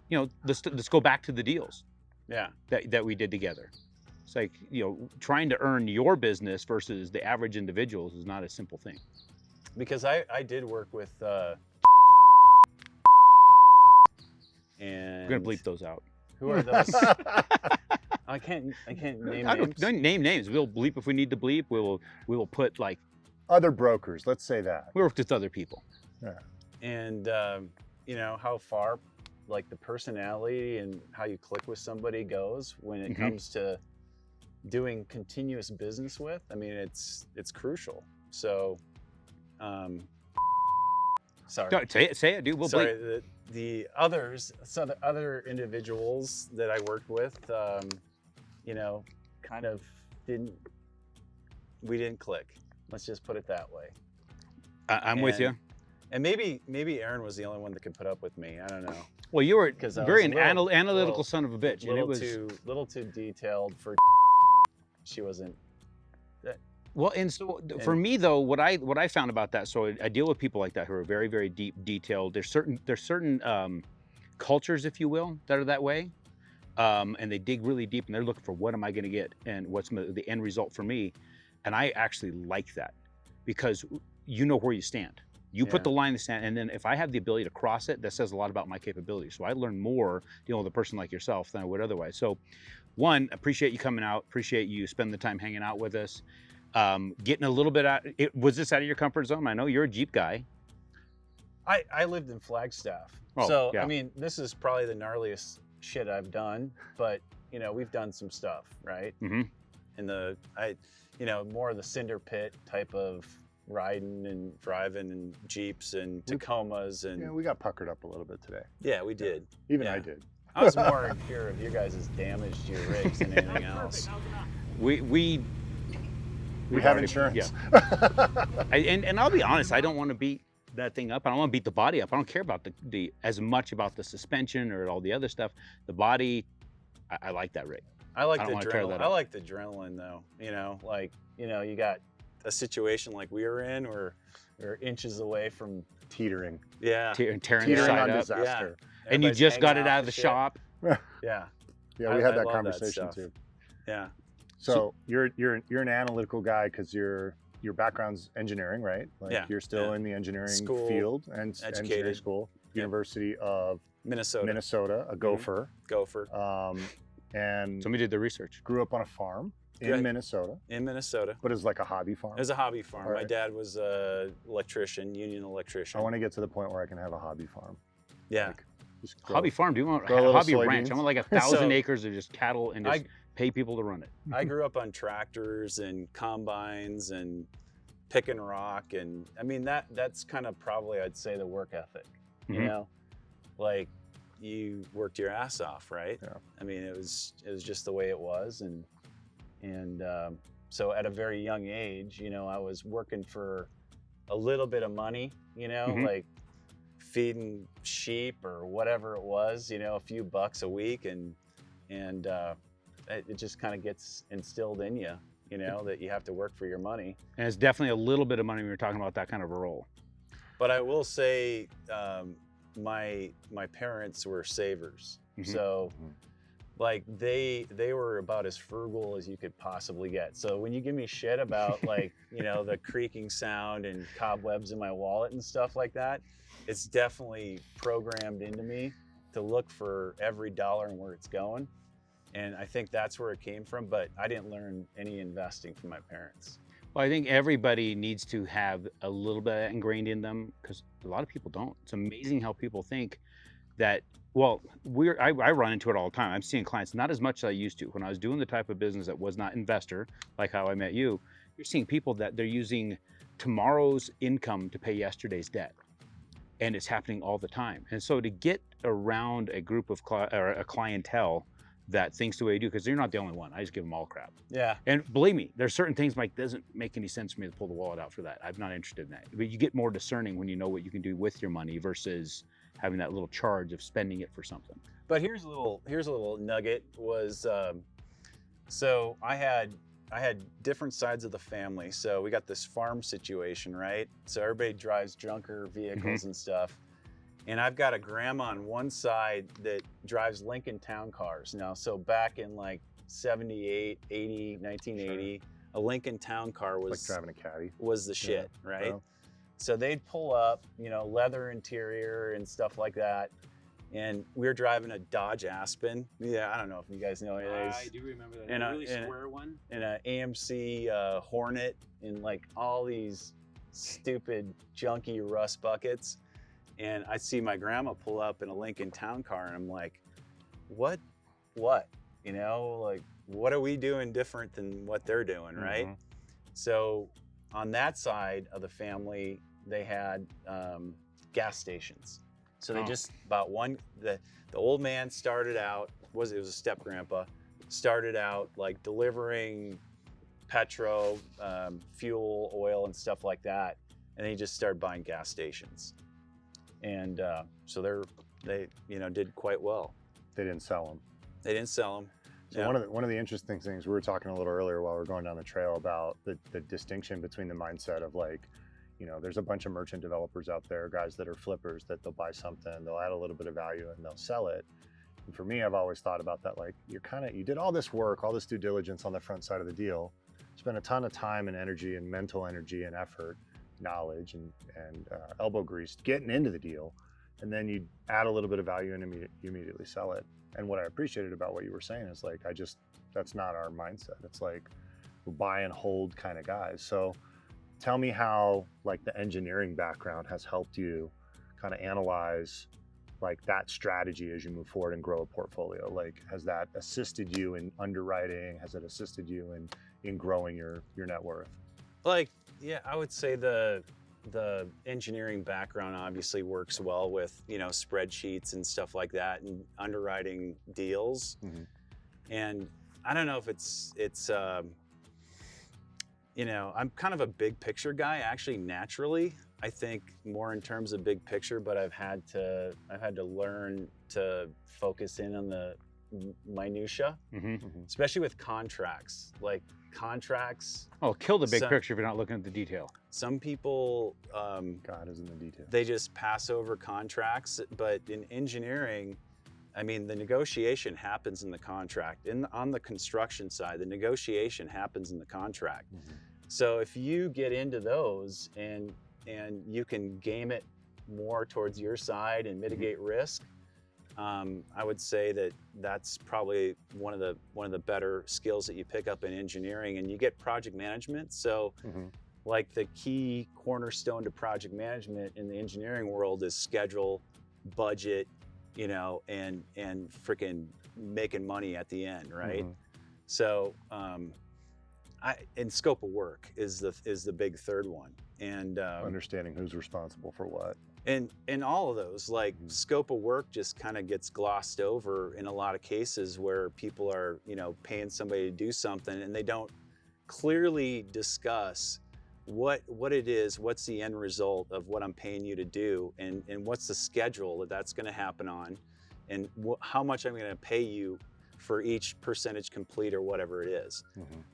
You know, let's go back to the deals Yeah. that we did together. It's like, you know, trying to earn your business versus the average individuals is not a simple thing. Because I did work with and We're gonna bleep those out. who are those? I can't name names. Don't name names. We'll bleep if we need to bleep. We will put like Other brokers, let's say that. we worked with other people. Yeah. And you know how far like the personality and how you click with somebody goes when it comes to doing continuous business with. I mean, it's crucial. So sorry. No, say it, dude. We'll Sorry, bleep. the others, some of the other individuals that I worked with, you know, kind of we didn't click. Let's just put it that way. I'm with you. And maybe Aaron was the only one that could put up with me. I don't know. Well, you were Because I very was analytical son of a bitch, and it was little too detailed for. She wasn't. well. And so for me though, what I found about that, so I deal with people like that who are very, very deep, detailed. There's certain cultures, if you will, that are that way, and they dig really deep and they're looking for what am I going to get and what's the end result for me, and I actually like that because you know where you stand. You put the line in the sand, and then if I have the ability to cross it, that says a lot about my capabilities. So I learn more dealing with a person like yourself than I would otherwise. So, one, appreciate you coming out. Appreciate you spending the time hanging out with us. Getting a little bit out. Was this out of your comfort zone? I know you're a Jeep guy. I lived in Flagstaff, so I mean, this is probably the gnarliest shit I've done. But you know, we've done some stuff, right? Mm-hmm. In you know, more of the cinder pit type of riding and driving and Jeeps and Tacomas and Yeah, we got puckered up a little bit today. yeah, we did. Even Yeah. I did. I was more in fear of you guys' damage to your rigs than anything else. We have insurance. Yeah. And I'll be honest, I don't want to beat that thing up. I don't want to beat the body up. I don't care about the as much about the suspension or all the other stuff. The body, I like that rig. I like I the don't wanna tear adrenaline. that I up. like the adrenaline though. You know, like, you know, you got a situation like we were in where we're inches away from Teetering. Tearing the Teetering side on up. disaster. And you Everybody's just got hanging it out off of the shit. shop. Yeah. Yeah, we I had that love that conversation stuff. too. Yeah. So you're an analytical guy because your background's engineering, right? Like Yeah, you're still yeah. in the engineering School, field and educated. engineering school, Yeah. University of Minnesota. a gopher. Gopher. And Somebody did the research. grew up on a farm in Right. Minnesota, In Minnesota. but it's like a hobby farm. It was a hobby farm. All My right. dad was a electrician, union electrician. I want to get to the point where I can have a hobby farm. Yeah. Like, just grow- Hobby farm. Do you want grow a a little hobby ranch? soybeans. I want like 1,000 So- acres of just cattle and just pay people to run it. I grew up on tractors and combines and picking rock, and I mean that's kind of probably I'd say the work ethic. You Mhm. know, like you worked your ass off, right? Yeah. I mean it was just the way it was, and so at a very young age, you know, I was working for a little bit of money, you know, Mhm. like feeding sheep or whatever it was, you know, a few bucks a week, and it just kind of gets instilled in you, you know, that you have to work for your money. And it's definitely a little bit of money when you're talking about that kind of a role. But I will say, my parents were savers, Mhm. so Mhm. like they were about as frugal as you could possibly get. So when you give me shit about like, you know, the creaking sound and cobwebs in my wallet and stuff like that, it's definitely programmed into me to look for every dollar and where it's going. And I think that's where it came from, but I didn't learn any investing from my parents. Well, I think everybody needs to have a little bit of that ingrained in them because a lot of people don't. It's amazing how people think that, well, I run into it all the time. I'm seeing clients, not as much as I used to. When I was doing the type of business that was not investor, like how I met you, you're seeing people that they're using tomorrow's income to pay yesterday's debt. And it's happening all the time. And so to get around a group of or a clientele that thinks the way you do, because you're not the only one. I just give them all crap. Yeah. And believe me, there's certain things like, doesn't make any sense for me to pull the wallet out for that. I'm not interested in that. But you get more discerning when you know what you can do with your money versus having that little charge of spending it for something. But here's a little nugget was, so I had different sides of the family. So we got this farm situation, right? So everybody drives junker vehicles and stuff. And I've got a grandma on one side that drives Lincoln Town cars now. So back in like 78, 80, 1980, a Lincoln Town car was like driving a caddy. Was the shit, right? Well. So they'd pull up, leather interior and stuff like that. And we were driving a Dodge Aspen. Yeah, I don't know if you guys know any of these. I do remember that. And a really square one. And an AMC Hornet and like all these stupid junky rust buckets. And I see my grandma pull up in a Lincoln Town car, and I'm like, what? Like, what are we doing different than what they're doing, right? So on that side of the family, they had gas stations. So they just about the old man started out, it was a step grandpa, started out like delivering petrol, fuel, oil, and stuff like that. And he just started buying gas stations. And so they did quite well. They didn't sell them. They didn't sell them. So one of the interesting things we were talking a little earlier while we were going down the trail about the distinction between the mindset of like, there's a bunch of merchant developers out there, guys that are flippers, that they'll buy something, they'll add a little bit of value and they'll sell it. And for me, I've always thought about that, like you did all this work, all this due diligence on the front side of the deal, spent a ton of time and energy and mental energy and effort, knowledge and elbow grease getting into the deal, and then you add a little bit of value and you immediately sell it. And what I appreciated about what you were saying is like, that's not our mindset. It's like we're buy and hold kind of guys. So tell me how like the engineering background has helped you kind of analyze like that strategy as you move forward and grow a portfolio. Like, has that assisted you in underwriting? Has it assisted you in growing your net worth? Like, yeah, I would say the engineering background obviously works well with, spreadsheets and stuff like that and underwriting deals. And I don't know if it's I'm kind of a big picture guy, actually, naturally. I think more in terms of big picture, but I've had to learn to focus in on the minutia, especially with contracts. Like contracts. Oh, kill the big picture if you're not looking at the detail. Some people, God is in the details. They just pass over contracts, but in engineering, I mean, the negotiation happens in the contract. On the construction side, the negotiation happens in the contract. So if you get into those and you can game it more towards your side and mitigate risk, I would say that's probably one of the better skills that you pick up in engineering. And you get project management. So like the key cornerstone to project management in the engineering world is schedule, budget, and freaking making money at the end, right? So and scope of work is the big third one. And understanding who's responsible for what. And all of those, like scope of work just kind of gets glossed over in a lot of cases where people are, paying somebody to do something and they don't clearly discuss what it is, what's the end result of what I'm paying you to do, and what's the schedule that's going to happen on, and how much I'm going to pay you for each percentage complete or whatever it is.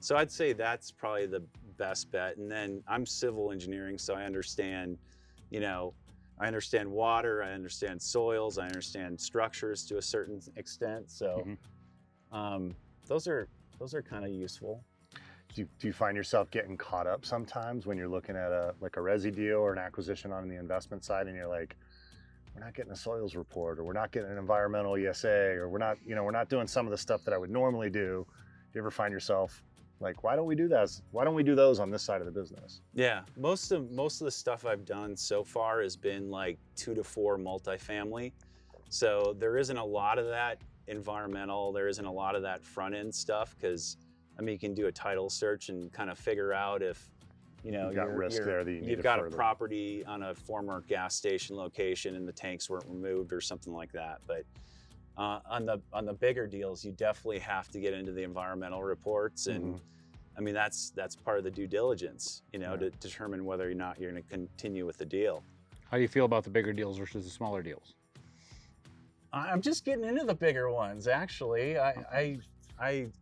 So I'd say that's probably the best bet. And then I'm civil engineering, so I understand, I understand water, I understand soils, I understand structures to a certain extent. So those are kind of useful. Do you find yourself getting caught up sometimes when you're looking at a resi deal or an acquisition on the investment side, and you're like, we're not getting a soils report, or we're not getting an environmental ESA, or we're not doing some of the stuff that I would normally do? Do you ever find yourself like, why don't we do that? Why don't we do those on this side of the business? Yeah, most of the stuff I've done so far has been like 2 to 4 multifamily. So there isn't a lot of that environmental, there isn't a lot of that front end stuff, because I mean, you can do a title search and kind of figure out if You know, You've got risk there that you need you've to got further. a property on a former gas station location and the tanks weren't removed or something like that. But on the bigger deals, you definitely have to get into the environmental reports, and I mean that's part of the due diligence, you know, to determine whether or not you're going to continue with the deal. How do you feel about the bigger deals versus the smaller deals? I'm just getting into the bigger ones, actually. It's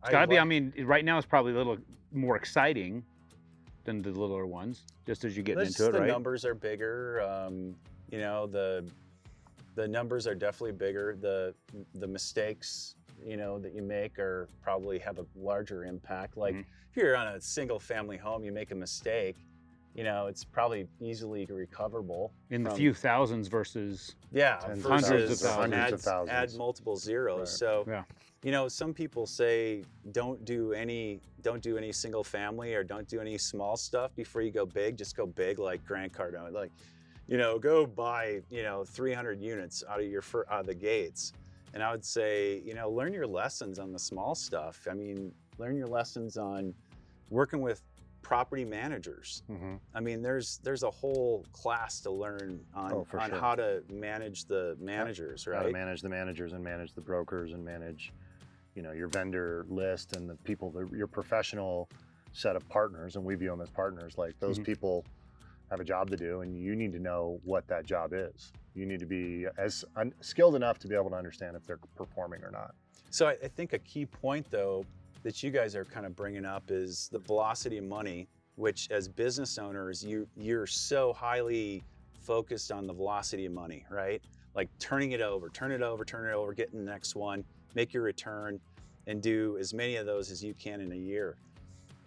gotta be. I mean, right now it's probably a little more exciting than the littler ones, just as you get into it, the right? numbers are bigger. You know, the numbers are definitely bigger. The mistakes, you know, that you make are probably have a larger impact. Like if you're on a single family home, you make a mistake, you know, it's probably easily recoverable. In the few thousands versus hundreds of thousands. thousands. Add multiple zeros. Right. So you know, some people say don't do any single family or don't do any small stuff before you go big. Just go big, like Grant Cardone. Like, you know, go buy, you know, 300 units out of the gates. And I would say, you know, learn your lessons on the small stuff. I mean, learn your lessons on working with property managers. I mean, there's a whole class to learn on how to manage the managers, right? How to manage the managers and manage the brokers and manage, you know, your vendor list and the people, your professional set of partners, and we view them as partners. Like those people have a job to do, and you need to know what that job is. You need to be as skilled enough to be able to understand if they're performing or not. So I think a key point, though, that you guys are kind of bringing up is the velocity of money, which as business owners, you're so highly focused on the velocity of money, right? Like turn it over, getting the next one, make your return, and do as many of those as you can in a year.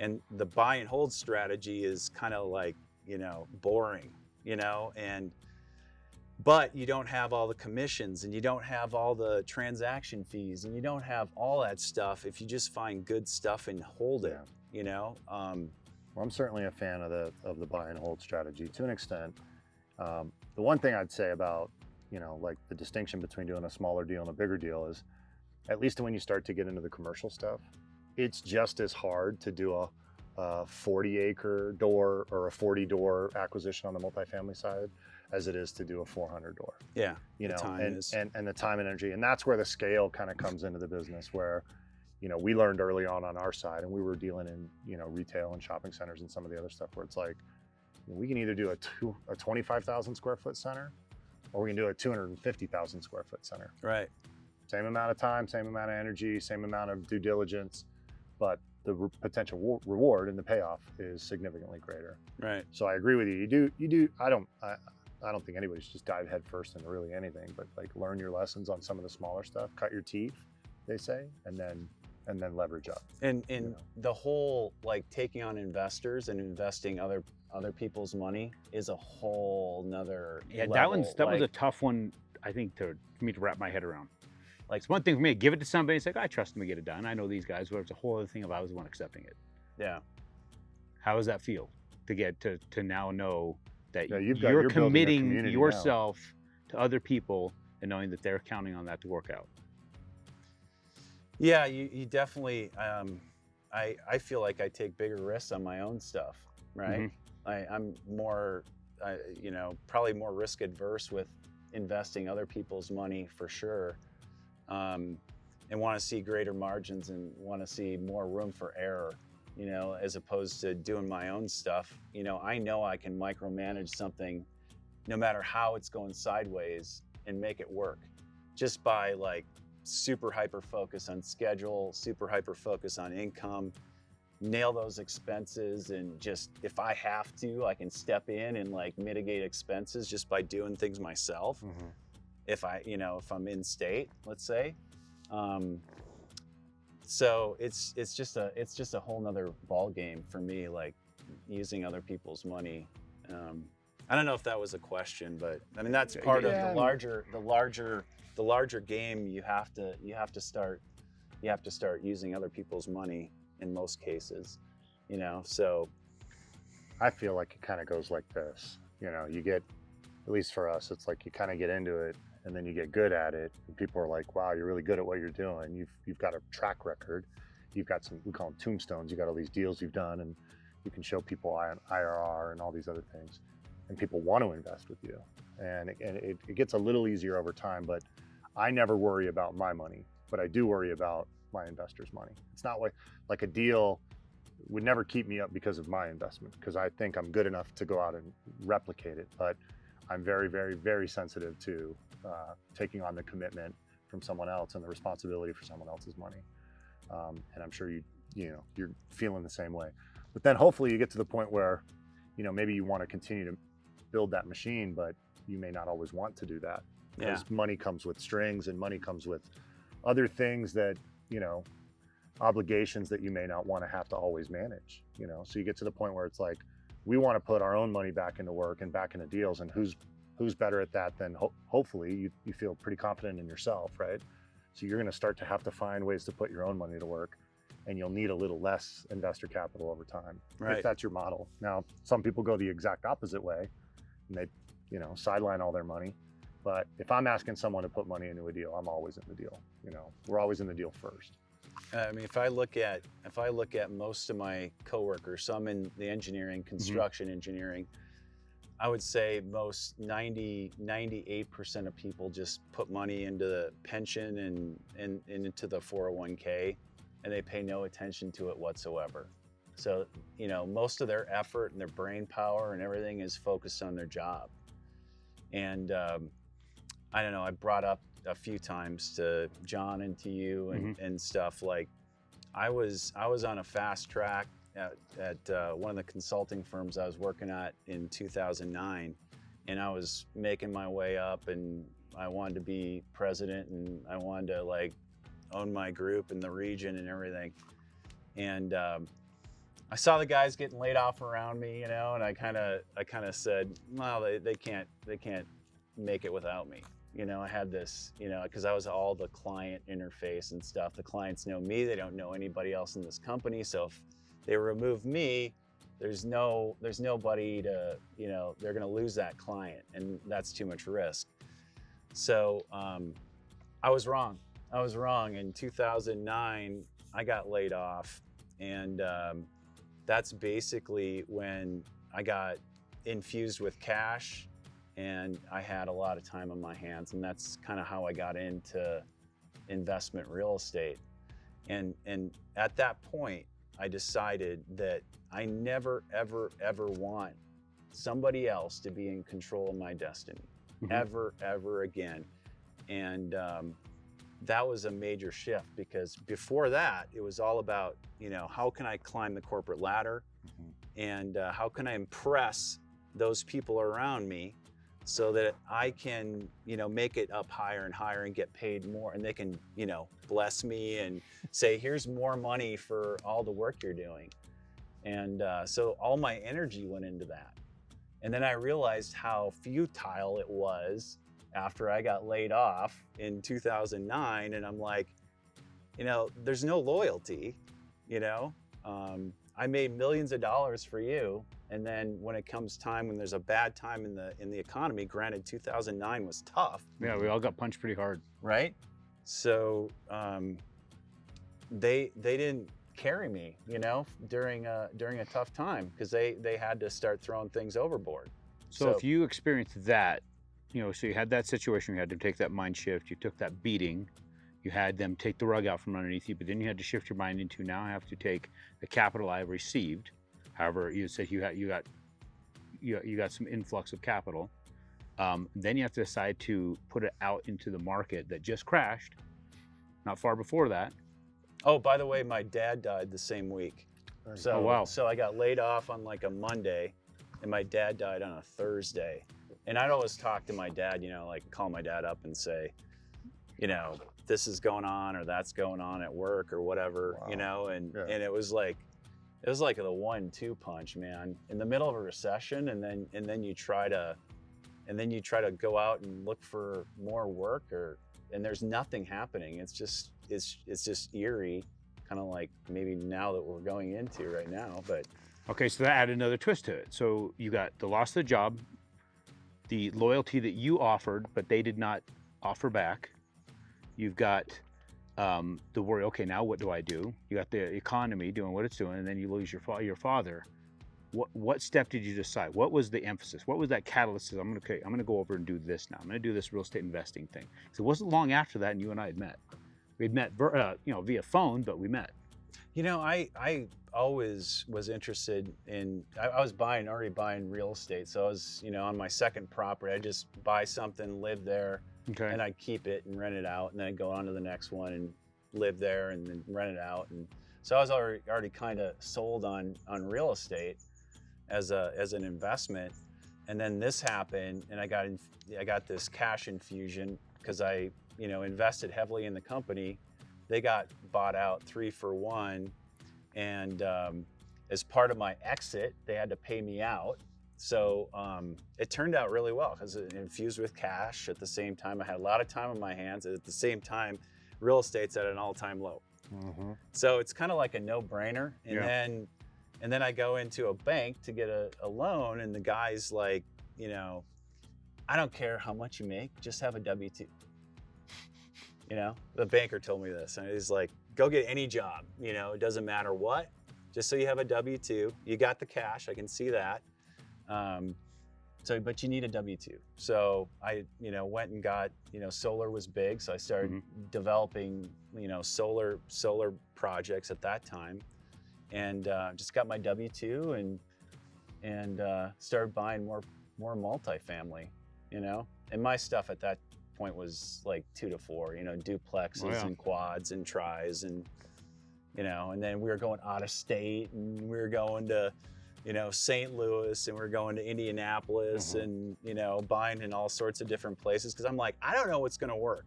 And the buy and hold strategy is kind of like, you know, boring, you know, but you don't have all the commissions and you don't have all the transaction fees and you don't have all that stuff if you just find good stuff and hold it, you know? Well, I'm certainly a fan of the buy and hold strategy to an extent. The one thing I'd say about, you know, like the distinction between doing a smaller deal and a bigger deal is, at least when you start to get into the commercial stuff, it's just as hard to do a 40-acre door or a 40-door acquisition on the multifamily side as it is to do a 400-door. Yeah, you know, and the time and energy, and that's where the scale kind of comes into the business. Where, you know, we learned early on our side, and we were dealing in, you know, retail and shopping centers and some of the other stuff where it's like, you know, we can either do a 25,000 square foot center, or we can do a 250,000 square foot center. Right. Same amount of time, same amount of energy, same amount of due diligence, but the potential reward and the payoff is significantly greater. Right. So I agree with you. You do. I don't think anybody should just dive head first into really anything, but like learn your lessons on some of the smaller stuff, cut your teeth, they say, and then leverage up. And the whole, like, taking on investors and investing other people's money is a whole nother level. That was a tough one, I think, for me to wrap my head around. Like, it's one thing for me to give it to somebody. It's like, I trust them to get it done. I know these guys. But it's a whole other thing if I was the one accepting it. Yeah. How does that feel to get to now know that you're committing yourself to other people and knowing that they're counting on that to work out? Yeah, you definitely. I feel like I take bigger risks on my own stuff, right? I'm more, you know, probably more risk adverse with investing other people's money for sure. And want to see greater margins and want to see more room for error, you know, as opposed to doing my own stuff. You know I can micromanage something no matter how it's going sideways and make it work just by like super hyper focus on schedule, super hyper focus on income, nail those expenses, and just if I have to, I can step in and like mitigate expenses just by doing things myself. If I'm in state, let's say. So it's just a whole nother ball game for me, like using other people's money. I don't know if that was a question, but I mean that's part of the larger game. You have to start using other people's money in most cases, you know. So I feel like it kind of goes like this, you know. You get, at least for us, it's like you kind of get into it and then you get good at it, and people are like, wow, you're really good at what you're doing. You've got a track record. You've got some, we call them tombstones. You got all these deals you've done, and You can show people IRR and all these other things, and people want to invest with you. And it gets a little easier over time, but I never worry about my money, but I do worry about my investors' money. It's not like a deal would never keep me up because of my investment, because I think I'm good enough to go out and replicate it. But I'm very, very, very sensitive to taking on the commitment from someone else and the responsibility for someone else's money. And I'm sure you're feeling the same way. But then hopefully you get to the point where, maybe you want to continue to build that machine, but you may not always want to do that, because money comes with strings, and money comes with other things that, obligations that you may not want to have to always manage. So you get to the point where it's like, we want to put our own money back into work and back into deals, and who's better at that than hopefully you feel pretty confident in yourself, right? So you're going to start to have to find ways to put your own money to work, and you'll need a little less investor capital over time, Right. if that's your model. Now, some people go the exact opposite way, and they sideline all their money. But if I'm asking someone to put money into a deal, I'm always in the deal. We're always in the deal first. I mean, if I look at most of my coworkers, some in the engineering, construction engineering, I would say most 98% of people just put money into the pension and into the 401k, and they pay no attention to it whatsoever. So, most of their effort and their brain power and everything is focused on their job. And I don't know, I brought up a few times to John and to you and stuff, like I was on a fast track at one of the consulting firms I was working at in 2009, and I was making my way up, and I wanted to be president, and I wanted to own my group in the region and everything. And I saw the guys getting laid off around me, and I kind of said, well, they can't make it without me. I had this, because I was all the client interface and stuff. The clients know me; they don't know anybody else in this company. So if they remove me, there's nobody to, they're going to lose that client, and that's too much risk. So I was wrong. In 2009, I got laid off, and that's basically when I got infused with cash, and I had a lot of time on my hands, and that's kind of how I got into investment real estate. And at that point, I decided that I never, ever, ever want somebody else to be in control of my destiny, ever again. And that was a major shift, because before that, it was all about, how can I climb the corporate ladder, and how can I impress those people around me so that I can, make it up higher and higher and get paid more, and they can, bless me and say, here's more money for all the work you're doing. And so all my energy went into that. And then I realized how futile it was after I got laid off in 2009. And I'm like, there's no loyalty, I made millions of dollars for you. And then when it comes time, when there's a bad time in the economy, granted 2009 was tough. Yeah, we all got punched pretty hard. Right? So they didn't carry me, during a tough time, because they had to start throwing things overboard. So if you experienced that, so you had that situation, you had to take that mind shift, you took that beating, you had them take the rug out from underneath you, but then you had to shift your mind into, now I have to take the capital I have received. However, you said you got some influx of capital. Then you have to decide to put it out into the market that just crashed, not far before that. Oh, by the way, my dad died the same week. So, oh, wow. So I got laid off on a Monday, and my dad died on a Thursday. And I'd always talk to my dad, call my dad up and say, this is going on or that's going on at work or whatever, Wow. and it was like the 1-2 punch, man. In the middle of a recession, and then you try to go out and look for more work, and there's nothing happening. It's just eerie, kind of like maybe now that we're going into right now. But Okay, so that added another twist to it. So you got the loss of the job, the loyalty that you offered, but they did not offer back. You've got the worry, okay, now what do I do? You got the economy doing what it's doing, and then you lose your father. what step did you decide? What was the emphasis? What was that catalyst? I'm gonna go over and do this now. I'm gonna do this real estate investing thing. So it wasn't long after that, and you and I had met. We'd met, via phone, but we met. I always was interested in, I was already buying real estate. So I was, on my second property, I just buy something, live there, Okay. and I'd keep it and rent it out, and then I'd go on to the next one and live there and then rent it out. And so I was already kind of sold on real estate as an investment. And then this happened, and I got this cash infusion because I, invested heavily in the company. They got bought out 3-for-1, and as part of my exit, they had to pay me out. So it turned out really well because it infused with cash. At the same time, I had a lot of time on my hands. At the same time, real estate's at an all-time low. Mm-hmm. So it's kind of like a no-brainer. And Yeah. then I go into a bank to get a loan, and the guy's like, I don't care how much you make, just have a W-2. The banker told me this, and he's like, go get any job, it doesn't matter what, just so you have a W-2. You got the cash, I can see that. But you need a W-2. So I, went and got, solar was big. So I started developing, solar projects at that time, and just got my W-2 and started buying more multifamily, and my stuff at that point was like 2 to 4, duplexes and quads and tris, and and then we were going out of state, and we were going to St. Louis, and we were going to Indianapolis, and buying in all sorts of different places, because I'm like, I don't know what's going to work.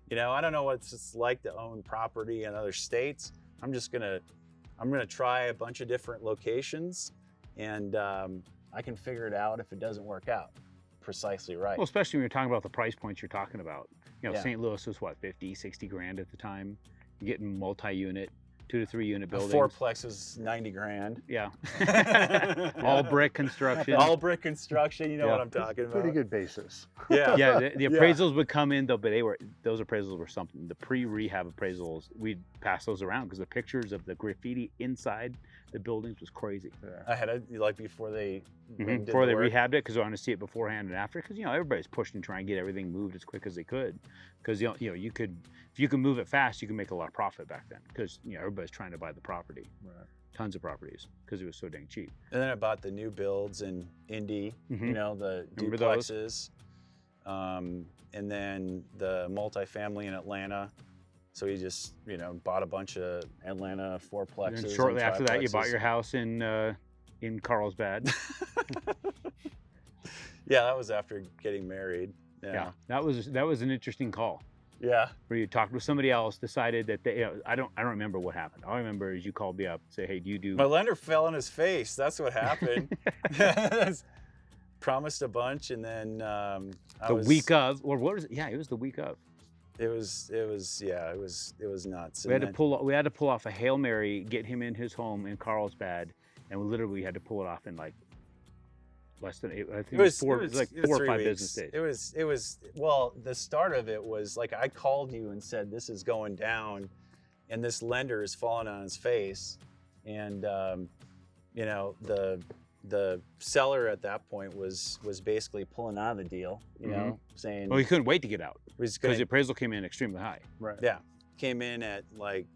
I don't know what it's like to own property in other states. I'm gonna try a bunch of different locations, and I can figure it out if it doesn't work out precisely right. Well, especially when you're talking about the price points you're talking about. Yeah. St. Louis was what, 50, 60 grand at the time. You're getting multi-unit, 2 to 3 unit A buildings. fourplex was 90 grand. Yeah. All brick construction. All brick construction. You know what I'm talking about. Pretty good basis. Yeah. Yeah, the appraisals would come in though, but those appraisals were something. The pre-rehab appraisals, we'd pass those around because the pictures of the graffiti inside the buildings was crazy. Yeah. I had before they Before they rehabbed it, because I want to see it beforehand and after, because everybody's pushing to try and get everything moved as quick as they could, because if you can move it fast, you can make a lot of profit back then, because everybody's trying to buy the property, tons of properties, because it was so dang cheap. And then I bought the new builds in Indy, the Remember duplexes, and then the multifamily in Atlanta. So we just bought a bunch of Atlanta fourplexes. And shortly and after that, you triplexes. bought your house in Carlsbad. Yeah, that was after getting married. Yeah, that was an interesting call. Yeah. Where you talked with somebody else, decided that they, I don't remember what happened. All I remember is you called me up, say, hey, do you do? My lender fell on his face. That's what happened. Promised a bunch, and then week of, or what was it? Yeah, it was the week of. It was nuts. We had to pull off a Hail Mary, get him in his home in Carlsbad, and we had to pull it off in like less than 8. I think it was 4 or 5 business days. It was well, the start of it was like I called you and said this is going down, and this lender is falling on his face, and the seller at that point was basically pulling out of the deal, saying. Well, he couldn't wait to get out because the appraisal came in extremely high. Right. Yeah, came in at like,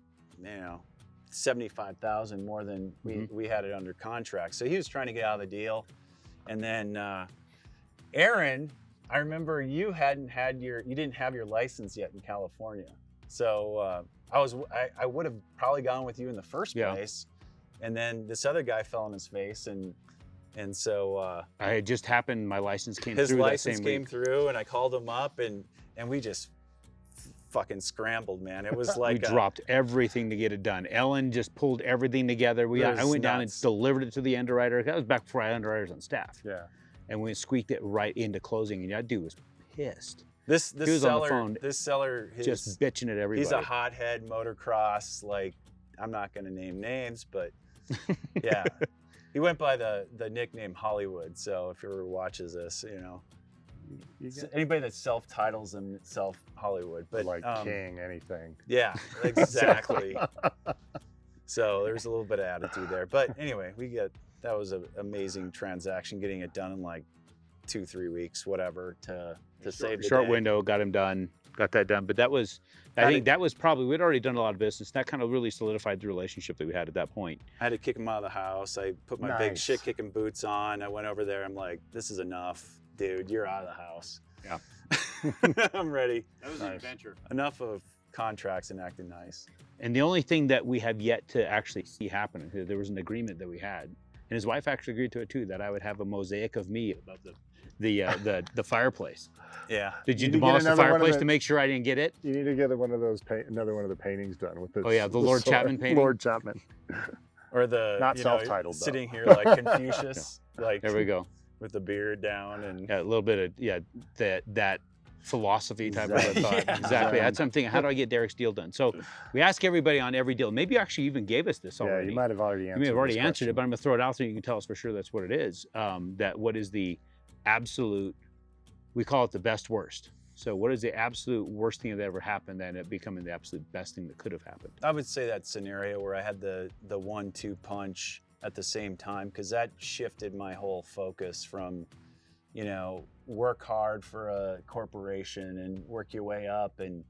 75,000 more than we had it under contract. So he was trying to get out of the deal, and then Aaron, I remember you didn't have your license yet in California, so I would have probably gone with you in the first place, and then this other guy fell on his face, and so I had just happened. My license came through. His license that same came week. through, and I called him up, and we just fucking scrambled, man. It was like we dropped everything to get it done. Ellen just pulled everything together. I went down and delivered it to the underwriter. That was back before I had underwriters on staff. Yeah. And we squeaked it right into closing, and that dude was pissed. This was seller, on the phone, this seller, just bitching at everybody. He's a hothead motocross. Like, I'm not going to name names, but yeah, he went by the nickname Hollywood. So if he ever watches this, anybody that self-titles himself Hollywood, but like king anything. Yeah, exactly. So there's a little bit of attitude there, but anyway, we get that was an amazing transaction, getting it done in like 2-3 weeks, whatever, to save the Short day. window, got him done, got that done. But that was, I think that was probably, we'd already done a lot of business. That kind of really solidified the relationship that we had at that point. I had to kick him out of the house. I put my big shit kicking boots on. I went over there. I'm like, this is enough, dude. You're out of the house. Yeah. I'm ready. That was an adventure. Enough of contracts and acting nice. And the only thing that we have yet to actually see happen, there was an agreement that we had, and his wife actually agreed to it too, that I would have a mosaic of me above the fireplace. Yeah. Did you demolish the fireplace to make sure I didn't get it? You need to get one of those another one of the paintings done with this. Oh yeah, the Lord Chapman painting. Lord Chapman. Or the not self-titled, sitting here like Confucius, like there we go, with the beard down and a little bit of that philosophy type of a thought. Yeah. Exactly. That's something. How do I get Derek's deal done? So we ask everybody on every deal. Maybe you actually even gave us this already. Yeah, you might have already answered. You may have already answered it, but I'm gonna throw it out there. You can tell us for sure that's what it is. That what is the absolute? We call it the best worst. So what is the absolute worst thing that ever happened, and it becoming the absolute best thing that could have happened? I would say that scenario where I had the 1-2 punch at the same time, because that shifted my whole focus from, work hard for a corporation and work your way up, and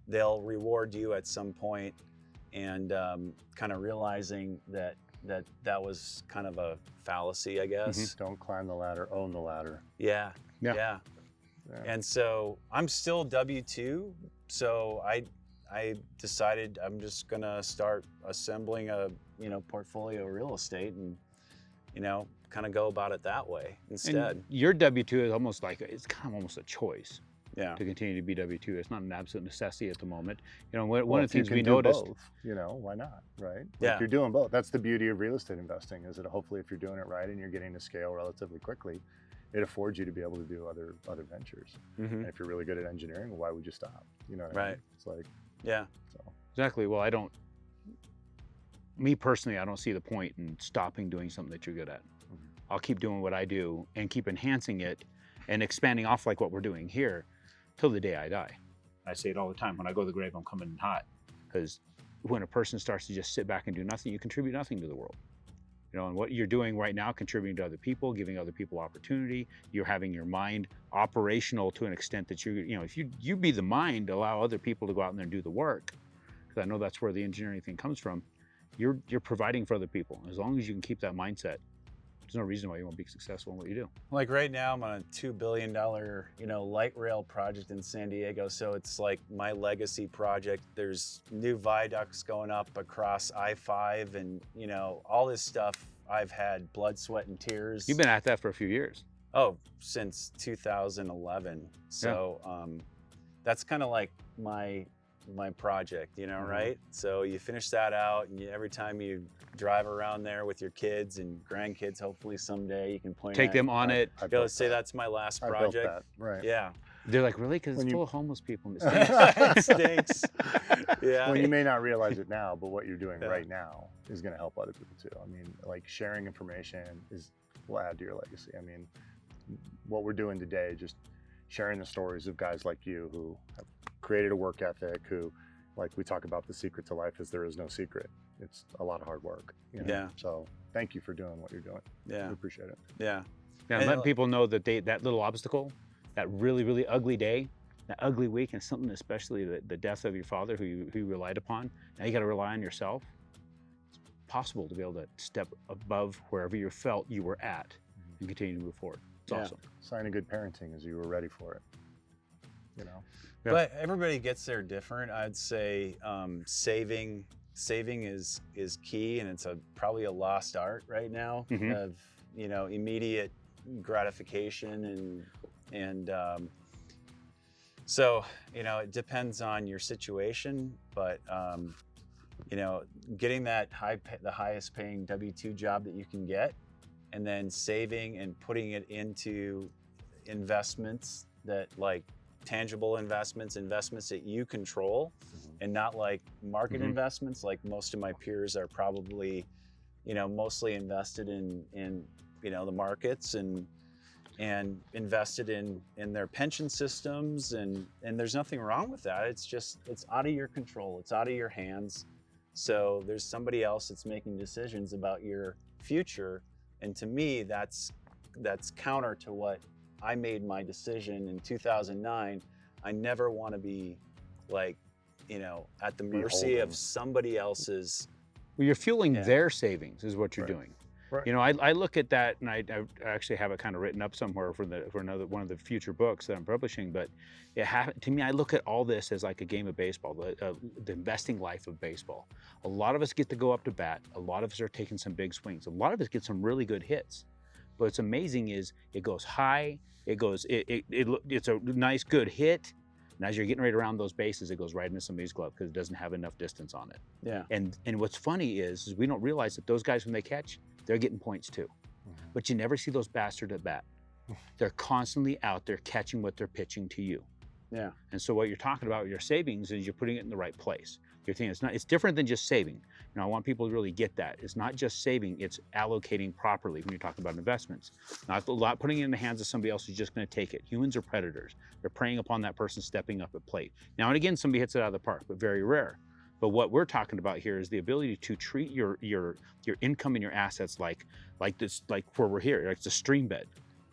they'll reward you at some point, and kind of realizing that was kind of a fallacy, I guess. Mm-hmm. Don't climb the ladder, own the ladder. Yeah. And so I'm still W-2, so I decided I'm just gonna start assembling a portfolio of real estate and kind of go about it that way instead. And your W-2 is almost like it's kind of almost a choice. Yeah. To continue to be W-2, it's not an absolute necessity at the moment. One of the things we noticed. Both, why not, right? Yeah. If you're doing both, that's the beauty of real estate investing. Is that hopefully if you're doing it right and you're getting to scale relatively quickly, it affords you to be able to do other ventures. Mm-hmm. And if you're really good at engineering, well, why would you stop? You know what I mean? It's like, yeah. So. Exactly. Well, me personally, I don't see the point in stopping doing something that you're good at. Mm-hmm. I'll keep doing what I do and keep enhancing it and expanding off like what we're doing here till the day I die. I say it all the time. When I go to the grave, I'm coming in hot, because when a person starts to just sit back and do nothing, you contribute nothing to the world. And what you're doing right now, contributing to other people, giving other people opportunity, you're having your mind operational to an extent that if you be the mind, allow other people to go out in there and do the work, because I know that's where the engineering thing comes from. You're providing for other people. As long as you can keep that mindset, there's no reason why you won't be successful in what you do. Like right now, I'm on a $2 billion, light rail project in San Diego. So it's like my legacy project. There's new viaducts going up across I-5, and all this stuff. I've had blood, sweat, and tears. You've been at that for a few years. Oh, since 2011. So that's kind of like my project, mm-hmm. Right? So you finish that out, and every time you drive around there with your kids and grandkids, hopefully someday you can take them on it. Go say that's my last project. I built that. Right. Yeah. They're like, really? Because it's full of homeless people and it stinks. It stinks. Yeah. Well, you may not realize it now, but what you're doing right now is going to help other people too. I mean, like sharing information will add to your legacy. I mean, what we're doing today, just sharing the stories of guys like you who have created a work ethic, who, like we talk about, the secret to life is there is no secret. It's a lot of hard work. Yeah. So thank you for doing what you're doing. Yeah. We appreciate it. Yeah. And letting people know that that little obstacle, that really, really ugly day, that ugly week, and something especially the death of your father who you relied upon, now you got to rely on yourself. It's possible to be able to step above wherever you felt you were at and continue to move forward. It's awesome. Sign of good parenting is you were ready for it. Yeah. But everybody gets there different. I'd say saving is key, and it's probably a lost art right now of immediate gratification and so it depends on your situation, but getting that the highest paying W-2 job that you can get, and then saving and putting it into investments that, like, tangible investments that you control, and not like market investments like most of my peers are probably mostly invested in the markets and invested in their pension systems, and there's nothing wrong with that. It's out of your control, it's out of your hands. So there's somebody else that's making decisions about your future, And to me, that's counter to what I made my decision in 2009. I never want to be like, you know, at the mercy of somebody else's. Well, you're fueling their savings is what you're Right. doing. Right. You know, I look at that, and I actually have it kind of written up somewhere for another one of the future books that I'm publishing. But to me, I look at all this as like a game of baseball, the investing life of baseball. A lot of us get to go up to bat. A lot of us are taking some big swings. A lot of us get some really good hits. But what's amazing is it goes high. It's a nice good hit. And as you're getting right around those bases, it goes right into somebody's glove because it doesn't have enough distance on it. Yeah. And what's funny is we don't realize that those guys, when they catch, they're getting points too. Mm-hmm. But you never see those bastards at bat. They're constantly out there catching what they're pitching to you. Yeah. And so what you're talking about with your savings is you're putting it in the right place. You're thinking it's different than just saving. You know, I want people to really get that. It's not just saving, it's allocating properly when you're talking about investments. Not putting it in the hands of somebody else who's just going to take it. Humans are predators. They're preying upon that person stepping up at plate. Now and again, somebody hits it out of the park, but very rare. But what we're talking about here is the ability to treat your income and your assets like this, like where we're here, like it's a stream bed.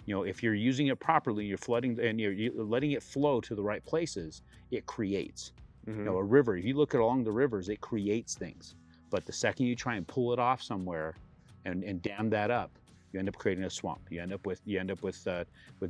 You know, if you're using it properly, you're flooding and you're letting it flow to the right places, it creates. Mm-hmm. You know, a river, if you look at along the rivers, it creates things. But the second you try and pull it off somewhere and dam that up, you end up creating a swamp. You end up with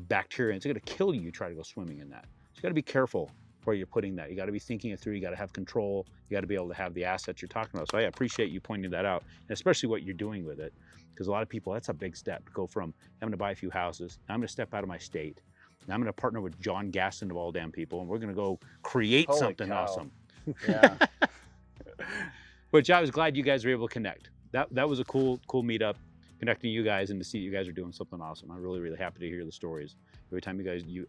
bacteria, and it's going to kill you. You try to go swimming in that. So you got to be careful where you're putting that. You got to be thinking it through. You got to have control. You got to be able to have the assets you're talking about. So I appreciate you pointing that out, and especially what you're doing with it, because a lot of people, that's a big step to go from I'm going to buy a few houses. Now I'm going to step out of my state. Now I'm going to partner with John Gaston of all damn people, and we're going to go create Holy something cow. awesome. Yeah. Which I was glad you guys were able to connect. That was a cool meetup, connecting you guys and to see you guys are doing something awesome. I'm really happy to hear the stories. Every time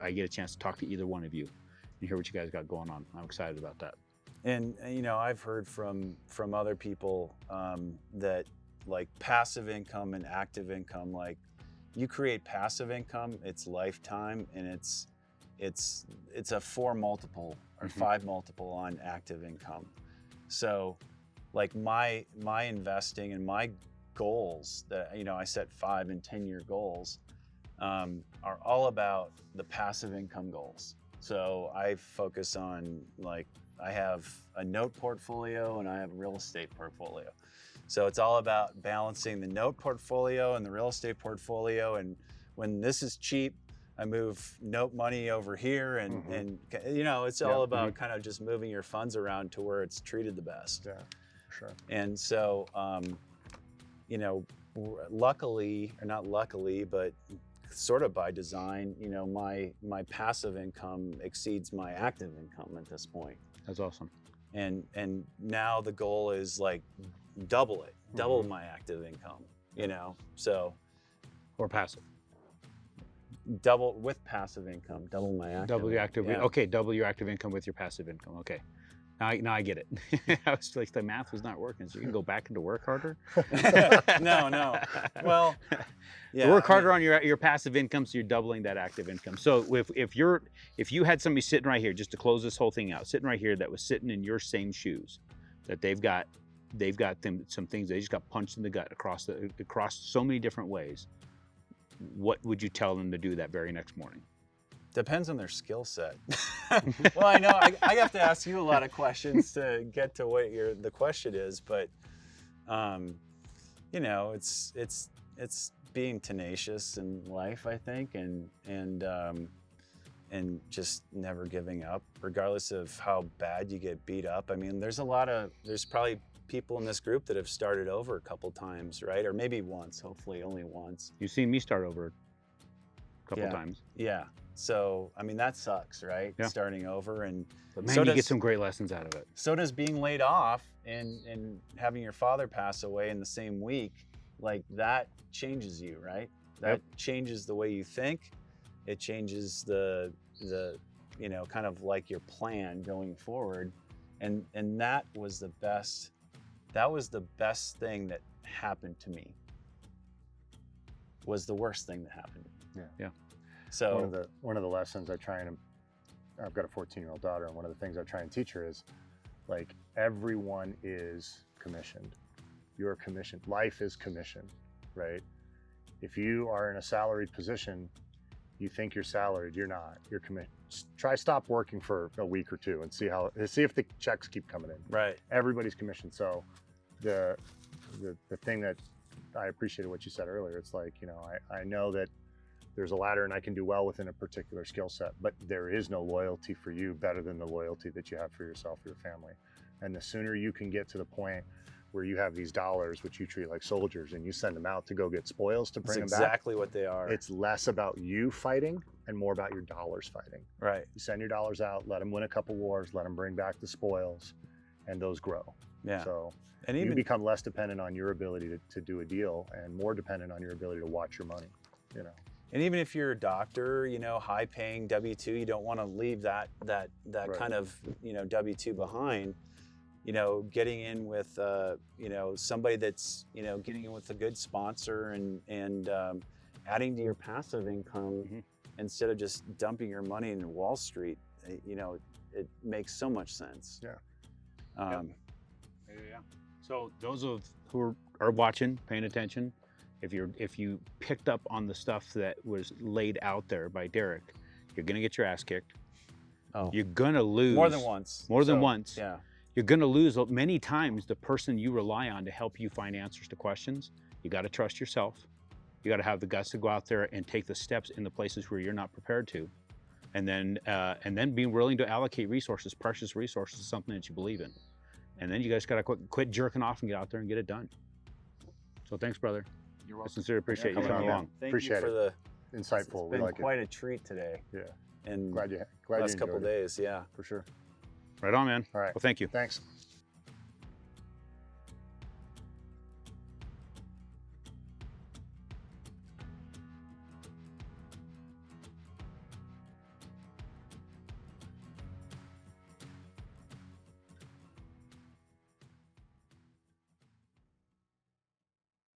I get a chance to talk to either one of you and hear what you guys got going on. I'm excited about that. And you know, I've heard from other people that like passive income and active income, like you create passive income, it's lifetime, and it's a 4 multiple or 5 multiple on active income. So like my investing and my goals that, you know, I set 5 and 10-year goals are all about the passive income goals. So I focus on, like, I have a note portfolio and I have a real estate portfolio. So it's all about balancing the note portfolio and the real estate portfolio. And when this is cheap, I move note money over here, and you know, it's all about kind of just moving your funds around to where it's treated the best. Yeah, for sure. And so, you know, luckily, or not luckily, but sort of by design, you know, my passive income exceeds my active income at this point. That's awesome. And now the goal is like double my active income, you know, so. Or passive. Double with passive income, double my active. Double your active. Yeah. Okay, double your active income with your passive income. Okay. Now I get it. I was like, the math was not working, so you can go back into work harder. No. Well, yeah. You work harder on your passive income, so you're doubling that active income. So if you had somebody sitting right here, just to close this whole thing out, sitting right here that was sitting in your same shoes, that they've got some things they just got punched in the gut across so many different ways. What would you tell them to do that very next morning? Depends on their skill set. Well, I know I have to ask you a lot of questions to get to what the question is, but you know, it's being tenacious in life, I think, and just never giving up, regardless of how bad you get beat up. I mean, there's probably people in this group that have started over a couple times, right? Or maybe once, hopefully only once. You've seen me start over a couple times. Yeah. So, I mean, that sucks, right? Yeah. Starting over, But man, you get some great lessons out of it. So does being laid off and having your father pass away in the same week. Like, that changes you, right? That changes the way you think. It changes the you know, kind of like your plan going forward. And that was the best thing that happened to me. Was the worst thing that happened. Yeah. So one of the lessons I've got a 14-year-old daughter, and one of the things I try and teach her is, like, everyone is commissioned. You're commissioned. Life is commissioned, right? If you are in a salaried position, you think you're salaried, you're not. You're committed. Try stop working for a week or two and see if the checks keep coming in. Right. Everybody's commissioned. So the thing that I appreciated what you said earlier, it's like, you know, I know that there's a ladder and I can do well within a particular skill set, but there is no loyalty for you better than the loyalty that you have for yourself or your family. And the sooner you can get to the point where you have these dollars, which you treat like soldiers, and you send them out to go get spoils to bring them back. Exactly what they are. It's less about you fighting and more about your dollars fighting. Right. You send your dollars out, let them win a couple wars, let them bring back the spoils, and those grow. Yeah. So and even you become less dependent on your ability to do a deal and more dependent on your ability to watch your money, you know. And even if you're a doctor, you know, high paying W-2, you don't want to leave that Right. kind of, you know, W-2 behind. You know, getting in with, you know, somebody that's, you know, getting in with a good sponsor and adding to your passive income instead of just dumping your money in Wall Street, you know, it makes so much sense. Yeah. Yeah. So those who are watching, paying attention, if you picked up on the stuff that was laid out there by Derek, you're gonna get your ass kicked. Oh. You're gonna lose More than once. More than once. Yeah. You're going to lose many times the person you rely on to help you find answers to questions. You got to trust yourself. You got to have the guts to go out there and take the steps in the places where you're not prepared to. And then being willing to allocate resources, precious resources, to something that you believe in. And then you guys got to quit jerking off and get out there and get it done. So thanks, brother. You're I welcome. sincerely appreciate you coming along. Thank Appreciate you for it. the Insightful. It's We been like quite a treat today. it. Yeah. And Glad you last enjoyed couple it. days, yeah. For sure. Right on, man. All right. Well, thank you. Thanks.